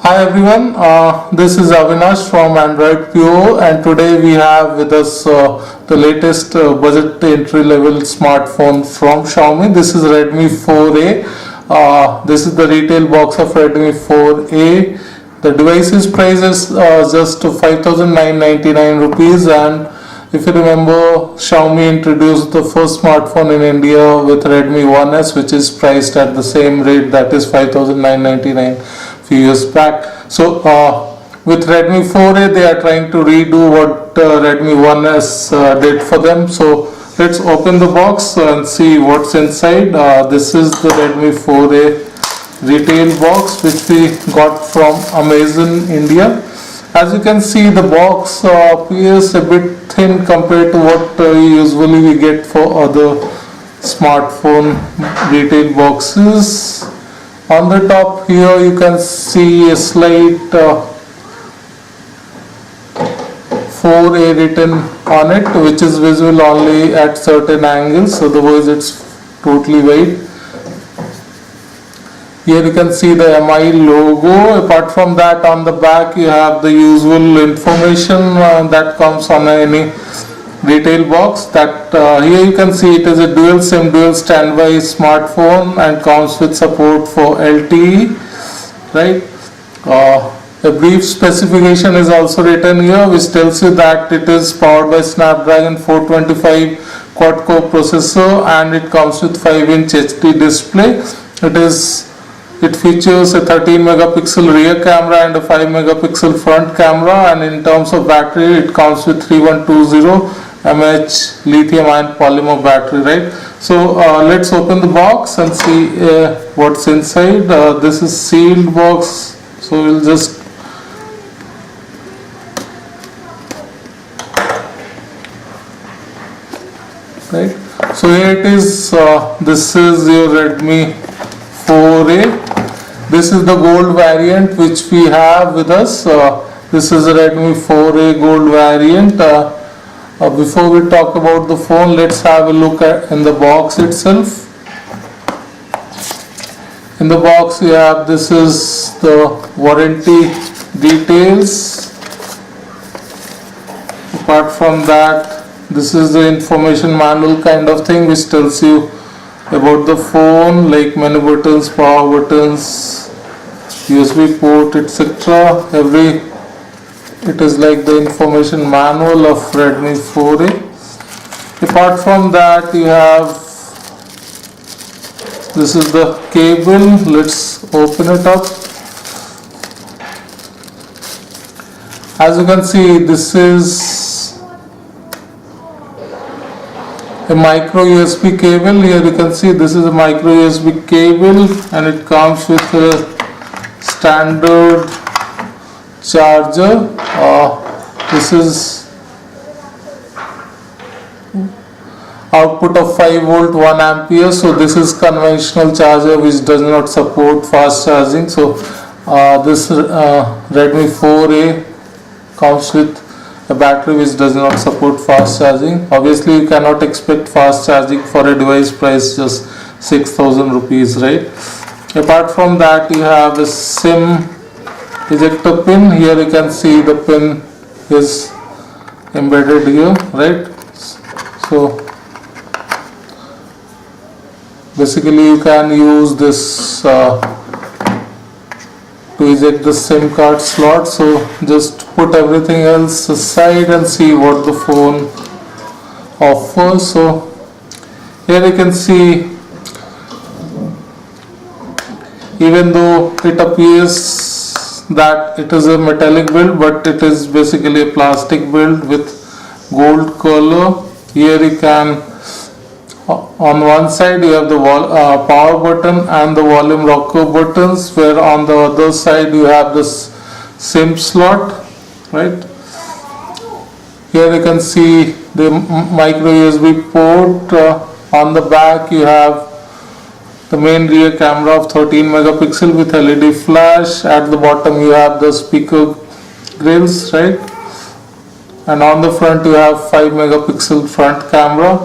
Hi everyone, this is Avinash from Androidpure, and today we have with us the latest budget entry level smartphone from Xiaomi. This is Redmi 4A. This is the retail box of Redmi 4A. The device's price is just 5,999 rupees, and if you remember, Xiaomi introduced the first smartphone in India with Redmi 1S, which is priced at the same rate, that is 5,999 few years back. So with Redmi 4A, they are trying to redo what Redmi 1S did for them. So let's open the box and see what's inside. This is the Redmi 4A retail box which we got from Amazon India. As you can see, the box appears a bit thin compared to what usually we get for other smartphone retail boxes. On the top here you can see a slight 4A written on it, which is visible only at certain angles, otherwise it's totally white. Here you can see the MI logo. Apart from that, on the back you have the usual information that comes on any retail box. That here you can see it is a dual SIM dual standby smartphone and comes with support for LTE, right? A brief specification is also written here, which tells you that it is powered by Snapdragon 425 quad-core processor and it comes with 5-inch HD display. It features a 13 megapixel rear camera and a 5 megapixel front camera, and in terms of battery it comes with 3120 mAh lithium ion polymer battery, right? So let's open the box and see what's inside. This is sealed box, so we'll just right. So here it is. This is your Redmi 4A. This is the gold variant which we have with us. This is a Redmi 4A gold variant. Before we talk about the phone, let's have a look at in the box itself. In the box we have, this is the warranty details. Apart from that, this is the information manual kind of thing which tells you about the phone, like menu buttons, power buttons, USB port, etc. It is like the information manual of Redmi 4A. Apart from that, you have, this is the cable. Let's open it up. As you can see, this is a micro USB cable. Here you can see this is a micro USB cable and it comes with a standard charger. This is output of 5 volt 1 ampere, so this is conventional charger which does not support fast charging. So this Redmi 4A comes with a battery which does not support fast charging. Obviously you cannot expect fast charging for a device price just 6,000 rupees, right? Apart from that, you have a SIM ejector pin. Here you can see the pin is embedded here, right? So basically you can use this to eject the SIM card slot. So just put everything else aside and see what the phone offers. So here you can see, even though it appears that it is a metallic build, but it is basically a plastic build with gold color. Here you can, on one side you have the power button and the volume rocker buttons, where on the other side you have this SIM slot, right? Here you can see the micro USB port. On the back you have the main rear camera of 13 megapixel with LED flash. At the bottom you have the speaker grills, right? And on the front you have 5 megapixel front camera.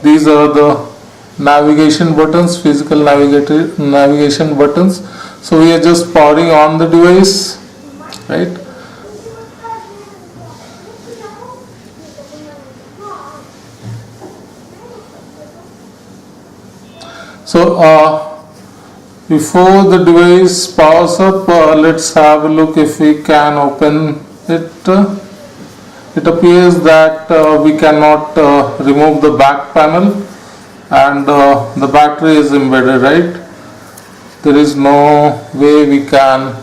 These are the navigation buttons, physical navigation buttons. So we are just powering on the device, right? So before the device powers up, let's have a look if we can open it. It appears that we cannot remove the back panel, and the battery is embedded, right? There is no way we can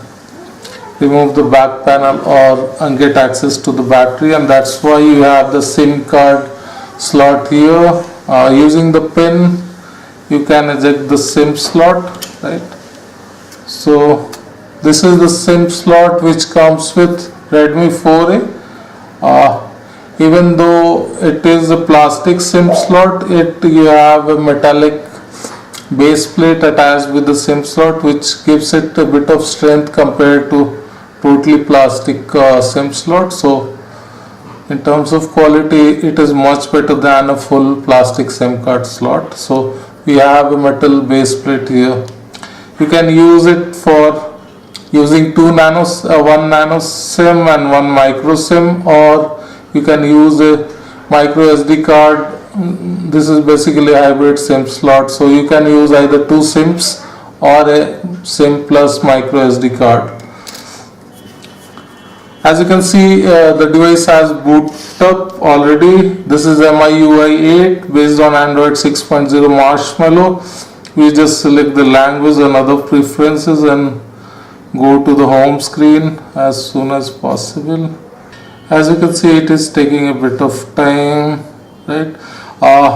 remove the back panel or get access to the battery, and that's why you have the SIM card slot here. Using the pin you can eject the SIM slot, right? So this is the SIM slot which comes with Redmi 4A. Even though it is a plastic SIM slot, you have a metallic base plate attached with the SIM slot, which gives it a bit of strength compared to totally plastic SIM slot. So in terms of quality, it is much better than a full plastic SIM card slot. So we have a metal base plate here. You can use it for using one nano SIM and one micro SIM, or you can use a micro SD card. This is basically a hybrid SIM slot, so you can use either two SIMs or a SIM plus micro SD card. As you can see, the device has booted up already. This is MIUI 8 based on Android 6.0 Marshmallow. We just select the language and other preferences and go to the home screen as soon as possible. As you can see, it is taking a bit of time, right?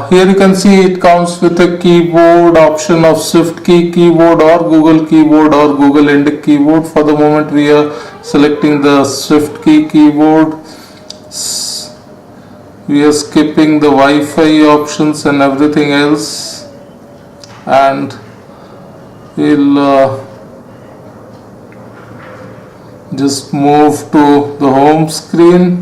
Here you can see it comes with a keyboard option of Swift key keyboard or Google keyboard or Google Indic keyboard. For the moment we are selecting the Swift key keyboard. We are skipping the Wi-Fi options and everything else, and we'll just move to the home screen.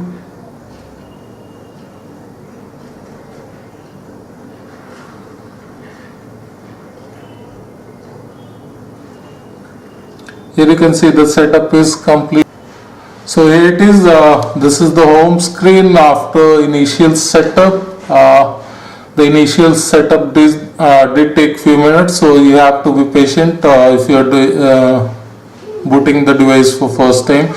Here you can see the setup is complete. So here it is. This is the home screen after initial setup. The initial setup did take few minutes, so you have to be patient if you are booting the device for first time.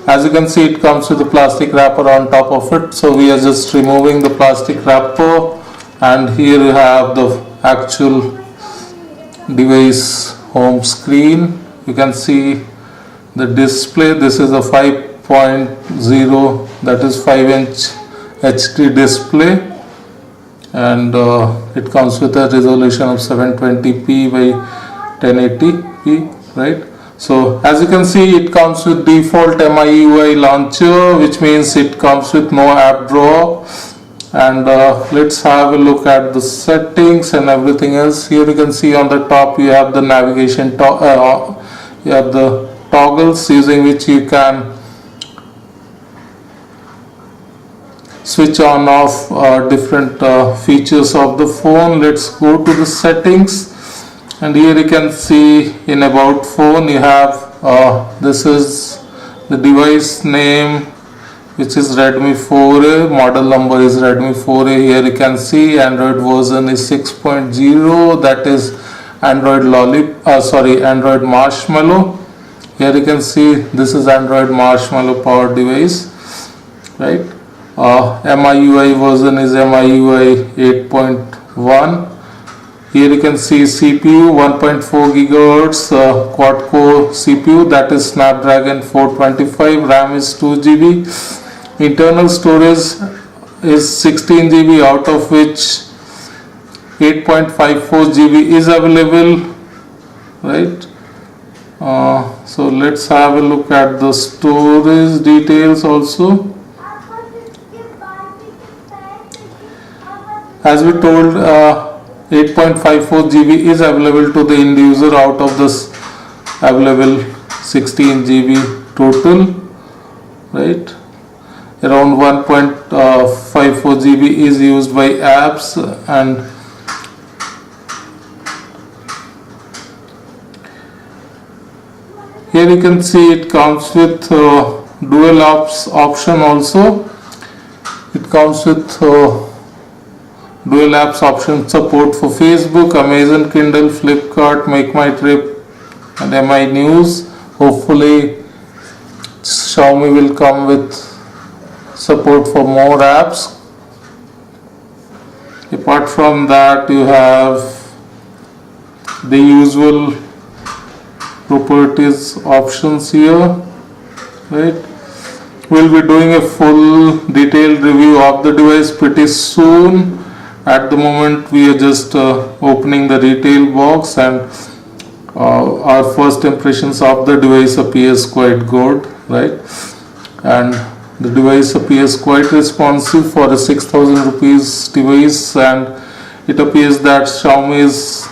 As you can see, it comes with a plastic wrapper on top of it, so we are just removing the plastic wrapper, and here you have the actual device home screen. You can see the display. This is a 5.0, that is 5-inch HD display, and it comes with a resolution of 720p by 1080p, right? So as you can see, it comes with default MIUI launcher, which means it comes with no app drawer. And let's have a look at the settings and everything else. Here you can see on the top you have the navigation, you have the toggles using which you can switch on off different features of the phone. Let's go to the settings, and here you can see in about phone you have this is the device name, which is Redmi 4A, model number is Redmi 4A. Here you can see Android version is 6.0, that is Android Android Marshmallow. Here you can see this is Android Marshmallow powered device, right? MIUI version is MIUI 8.1. Here you can see CPU 1.4 GHz quad core CPU, that is Snapdragon 425. RAM is 2 GB. Internal storage is 16 GB, out of which 8.54 GB is available, right? So let's have a look at the storage details also. As we told, 8.54 GB is available to the end user out of this available 16 GB total, right? Around 1.54 GB is used by apps, and Here you can see it comes with dual option also. It comes with dual apps option, support for Facebook, Amazon Kindle, Flipkart, Make My Trip and MI News. Hopefully Xiaomi will come with support for more apps. Apart from that, you have the usual properties options here, right? We'll be doing a full detailed review of the device pretty soon. At the moment we are just opening the retail box, and our first impressions of the device appears quite good, right? And the device appears quite responsive for a 6,000 rupees device, and it appears that Xiaomi is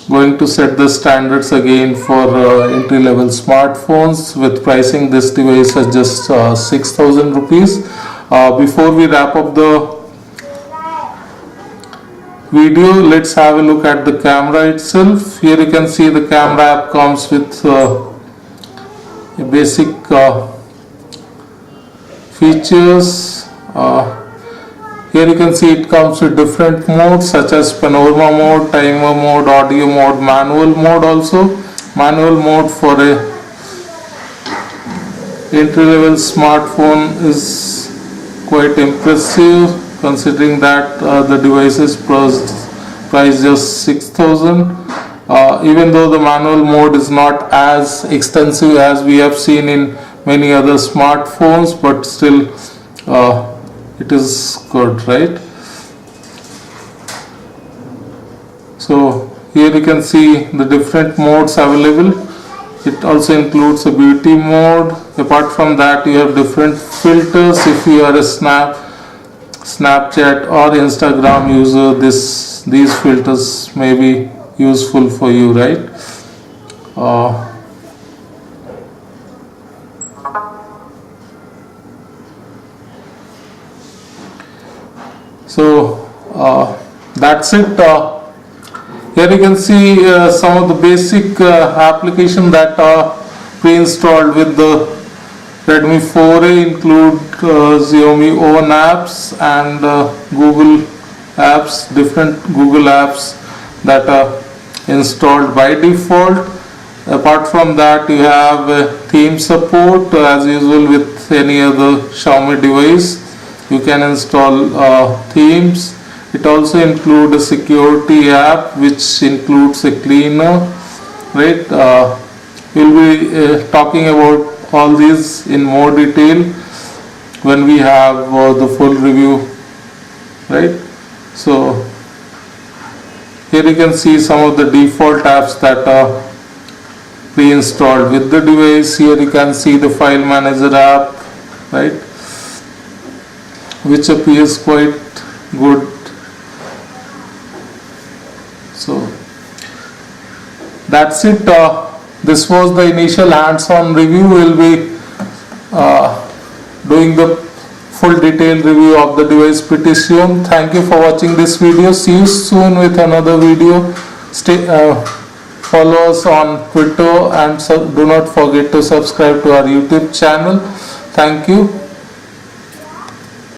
going to set the standards again for entry-level smartphones with pricing this device at just 6,000 rupees. Before we wrap up the video, let's have a look at the camera itself. Here you can see the camera app comes with a basic features. Here you can see it comes with different modes such as panorama mode, timer mode, audio mode, manual mode also. Manual mode for a entry-level smartphone is quite impressive considering that the device is priced just 6,000. Even though the manual mode is not as extensive as we have seen in many other smartphones, but still it is good, right? So here you can see the different modes available. It also includes a beauty mode. Apart from that, you have different filters. If you are a Snapchat or Instagram user, these filters may be useful for you, right? So that's it. Here you can see some of the basic applications that are pre-installed with the Redmi 4A include Xiaomi own apps and Google apps, different Google apps that are installed by default. Apart from that, you have theme support as usual with any other Xiaomi device. You can install themes. It also includes a security app which includes a cleaner, right? We'll be talking about all these in more detail when we have the full review, right? So here you can see some of the default apps that are pre-installed with the device. Here you can see the file manager app, right, which appears quite good. So that's it. This was the initial hands-on review. We'll be doing the full detailed review of the device pretty soon. Thank you for watching this video. See you soon with another video. Follow us on Twitter and do not forget to subscribe to our YouTube channel. Thank you.